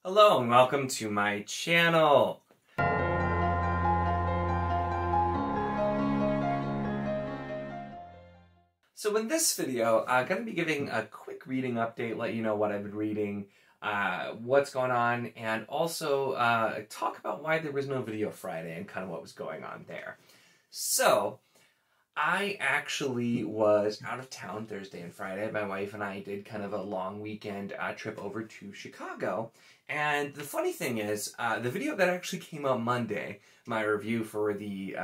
Hello and welcome to my channel. So in this video, I'm going to be giving a quick reading update, let you know what I've been reading, what's going on, and also talk about why there was no video Friday and kind of what was going on there. So, I actually was out of town Thursday and Friday. My wife and I did kind of a long weekend trip over to Chicago. And the funny thing is, the video that actually came out Monday, my review for the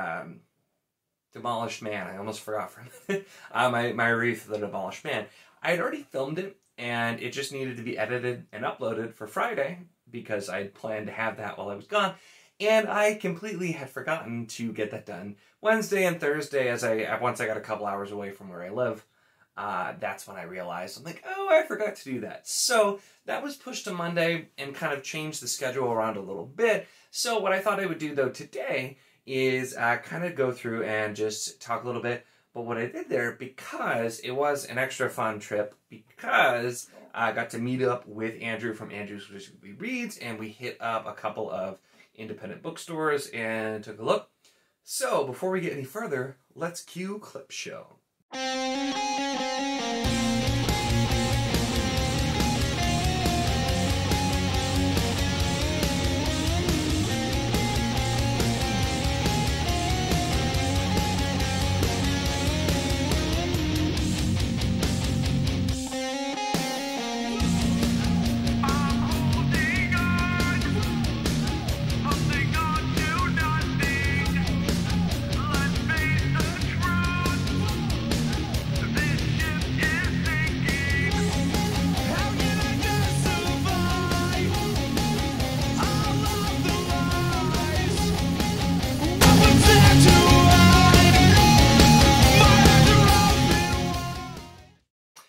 Demolished Man, I almost forgot for a minute, my review for the Demolished Man, I had already filmed it, and it just needed to be edited and uploaded for Friday, because I had planned to have that while I was gone. And I completely had forgotten to get that done Wednesday and Thursday, once I got a couple hours away from where I live. That's when I realized, I'm like, oh, I forgot to do that. So that was pushed to Monday and kind of changed the schedule around a little bit. So what I thought I would do, though, today is kind of go through and just talk a little bit about what I did there, because it was an extra fun trip, because I got to meet up with Andrew from Andrew's Weekly Reads, and we hit up a couple of independent bookstores and took a look. So before we get any further, let's cue Clip Show.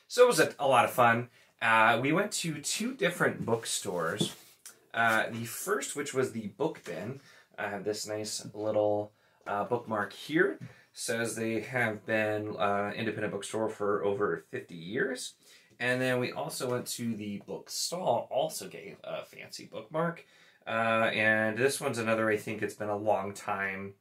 So it was a lot of fun. We went to two different bookstores. The first, which was the Book Bin, I have this nice little bookmark here. Says they have been independent bookstore for over 50 years. And then we also went to the Book Stall, also gave a fancy bookmark. And this one's another, I think it's been a long time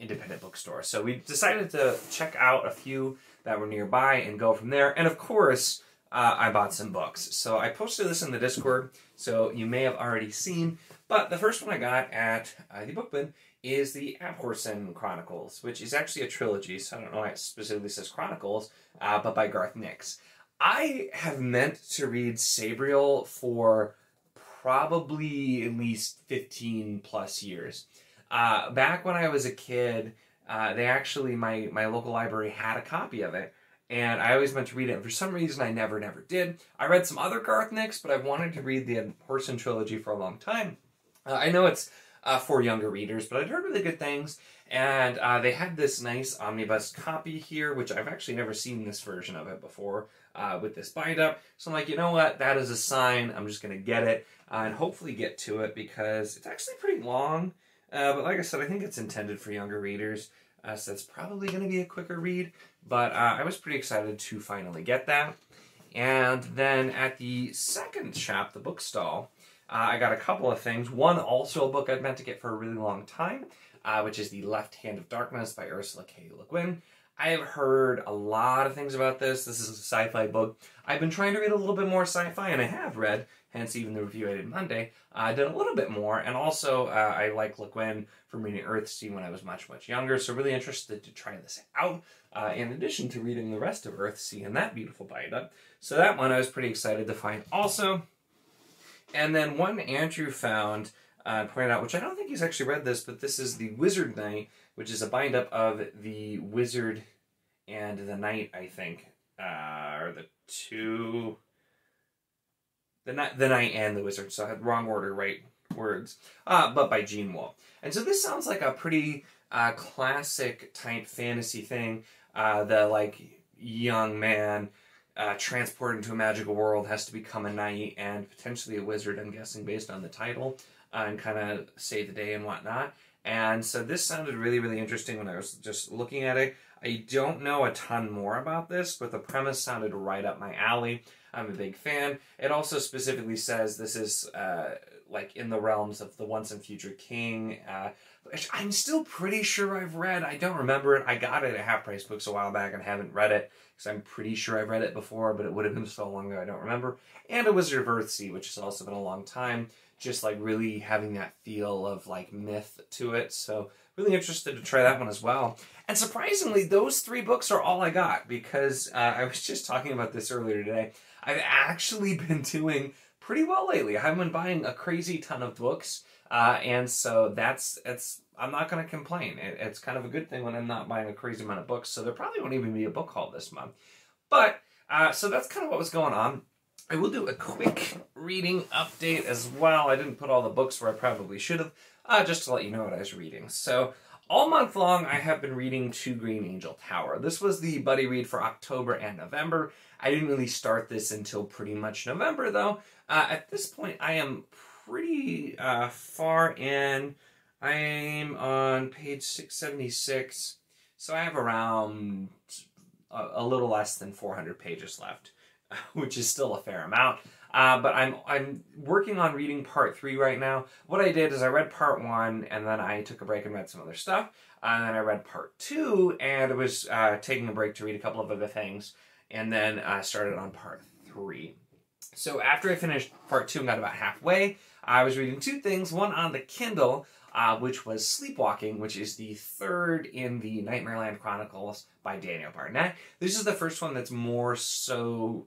independent bookstore. So we decided to check out a few that were nearby and go from there. And of course, I bought some books. So I posted this in the Discord, so you may have already seen. But the first one I got at the Book Bin is the Abhorsen Chronicles, which is actually a trilogy. So I don't know why it specifically says Chronicles, but by Garth Nix. I have meant to read Sabriel for probably at least 15 plus years. Back when I was a kid, they actually, my local library had a copy of it, and I always meant to read it. For some reason, I never did. I read some other Garth Nix, but I wanted to read the Abhorsen trilogy for a long time. I know it's for younger readers, but I'd heard really good things, and they had this nice omnibus copy here, which I've actually never seen this version of it before, with this bind-up. So I'm like, you know what? That is a sign. I'm just going to get it, and hopefully get to it, because it's actually pretty long. But like I said, I think it's intended for younger readers, so it's probably going to be a quicker read. But I was pretty excited to finally get that. And then at the second shop, the Book Stall, I got a couple of things. One, also a book I'd meant to get for a really long time, which is The Left Hand of Darkness by Ursula K. Le Guin. I have heard a lot of things about this. This is a sci-fi book. I've been trying to read a little bit more sci-fi, and I have read, hence even the review I did Monday. I did a little bit more, and also I like Le Guin from reading Earthsea when I was much younger, so really interested to try this out, in addition to reading the rest of Earthsea and that beautiful bind-up. So that one I was pretty excited to find also. And then one Andrew found, pointed out, which I don't think he's actually read this, but this is The Wizard Knight, which is a bind-up of The Wizard and the Knight, I think, or the two... The Knight and the Wizard, so I had wrong order, right words, but by Gene Wolfe. And so this sounds like a pretty classic type fantasy thing. The like young man transported into a magical world has to become a knight and potentially a wizard, I'm guessing, based on the title, and kind of save the day and whatnot. And so this sounded really interesting when I was just looking at it. I don't know a ton more about this, but the premise sounded right up my alley. I'm a big fan. It also specifically says this is like in the realms of the Once and Future King, which I'm still pretty sure I've read. I don't remember it. I got it at Half Price Books a while back and haven't read it because I'm pretty sure I've read it before, but it would have been so long ago I don't remember. And A Wizard of Earthsea, which has also been a long time, just like really having that feel of like myth to it. So really interested to try that one as well. And surprisingly, those 3 books are all I got because I was just talking about this earlier today. I've actually been doing pretty well lately. I haven't been buying a crazy ton of books, and so I'm not going to complain. It's kind of a good thing when I'm not buying a crazy amount of books, so there probably won't even be a book haul this month. But, so that's kind of what was going on. I will do a quick reading update as well. I didn't put all the books where I probably should have, just to let you know what I was reading. So, all month long, I have been reading To Green Angel Tower. This was the buddy read for October and November. I didn't really start this until pretty much November, though. At this point, I am pretty far in. I'm on page 676, so I have around a little less than 400 pages left, which is still a fair amount. But I'm working on reading part 3 right now. What I did is I read part 1, and then I took a break and read some other stuff. And then I read part 2, and I was taking a break to read a couple of other things. And then I started on part 3. So after I finished part 2 and got about halfway, I was reading 2 things. One on the Kindle, which was Sleepwalking, which is the 3rd in the Nightmareland Chronicles by Daniel Barnett. This is the first one that's more so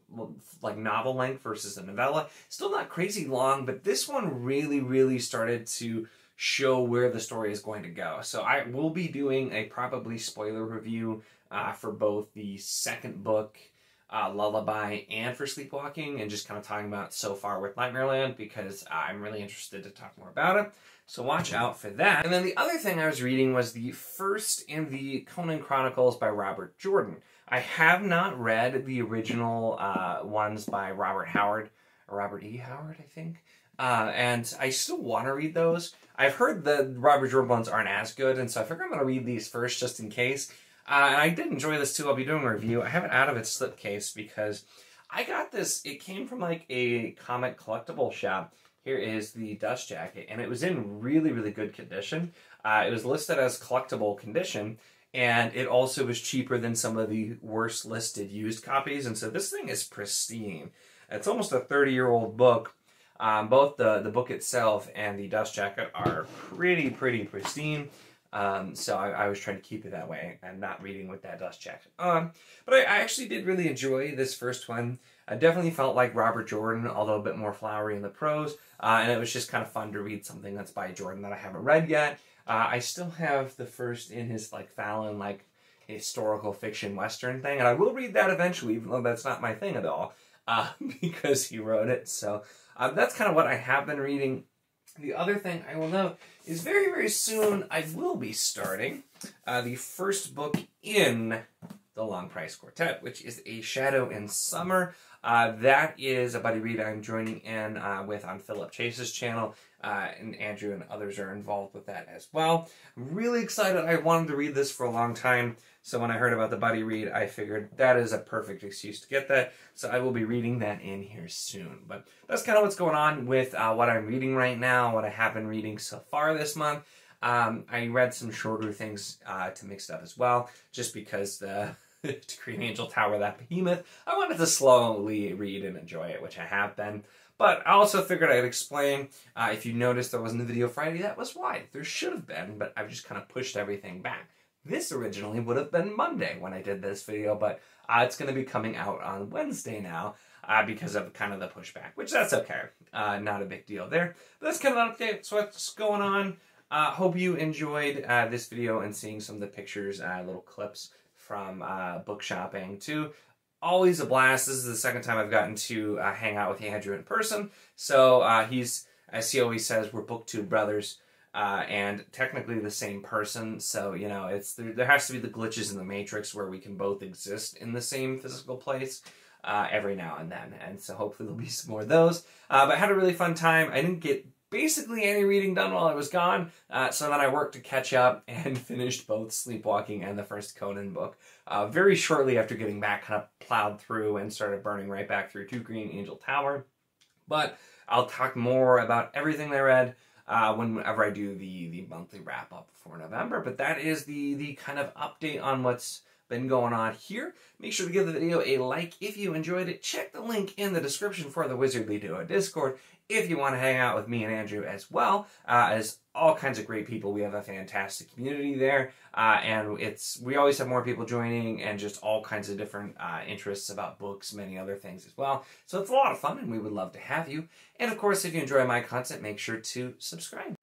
like novel length versus a novella. Still not crazy long, but this one really, really started to show where the story is going to go. So I will be doing a probably spoiler review for both the second book, Lullaby, and for Sleepwalking, and just kind of talking about so far with Nightmareland because I'm really interested to talk more about it. So watch out for that. And then the other thing I was reading was the first in the Conan Chronicles by Robert Jordan. I have not read the original ones by Robert Howard, or Robert E. Howard, I think. And I still want to read those. I've heard the Robert Jordan ones aren't as good, and so I figure I'm going to read these first just in case. And I did enjoy this too. I'll be doing a review. I have it out of its slipcase because I got this. It came from like a comic collectible shop. Here is the dust jacket, and it was in really, really good condition. It was listed as collectible condition, and it also was cheaper than some of the worst listed used copies, and so this thing is pristine. It's almost a 30-year-old book. Both the book itself and the dust jacket are pretty pristine. So I was trying to keep it that way and not reading with that dust jacket on. But I actually did really enjoy this first one. I definitely felt like Robert Jordan, although a bit more flowery in the prose. And it was just kind of fun to read something that's by Jordan that I haven't read yet. I still have the first in his like Fallon, like historical fiction Western thing. And I will read that eventually, even though that's not my thing at all. Because he wrote it. So that's kind of what I have been reading. The other thing I will note is very, very soon I will be starting the first book in the Long Price Quartet, which is A Shadow in Summer. That is a buddy read I'm joining in with on Philip Chase's channel, and Andrew and others are involved with that as well. I'm really excited. I wanted to read this for a long time, so when I heard about the buddy read, I figured that is a perfect excuse to get that, so I will be reading that in here soon. But that's kind of what's going on with what I'm reading right now, what I have been reading so far this month. I read some shorter things to mix it up as well, just because the To Green Angel Tower, that behemoth, I wanted to slowly read and enjoy it, which I have been. But I also figured I'd explain, if you noticed there wasn't a video Friday, that was why. There should have been, but I've just kind of pushed everything back. This originally would have been Monday when I did this video, but it's going to be coming out on Wednesday now because of kind of the pushback, which that's okay. Not a big deal there. But that's kind of an update. So what's going on? Hope you enjoyed this video and seeing some of the pictures, little clips from book shopping too. Always a blast. This is the second time I've gotten to hang out with Andrew in person. So he's, as he always says, we're BookTube brothers. And technically the same person, so you know there has to be the glitches in the matrix where we can both exist in the same physical place every now and then, and so hopefully there'll be some more of those. But I had a really fun time. I didn't get basically any reading done while I was gone. So then I worked to catch up and finished both Sleepwalking and the first Conan book. Very shortly after getting back, kind of plowed through and started burning right back through to Green Angel Tower. But I'll talk more about everything I read whenever I do the monthly wrap-up for November. But that is the kind of update on what's been going on here. Make sure to give the video a like if you enjoyed it. Check the link in the description for the Wizardly Duo Discord if you want to hang out with me and Andrew as well, as all kinds of great people. We have a fantastic community there, and we always have more people joining, and just all kinds of different interests about books, many other things as well. So it's a lot of fun, and we would love to have you. And of course, if you enjoy my content, make sure to subscribe.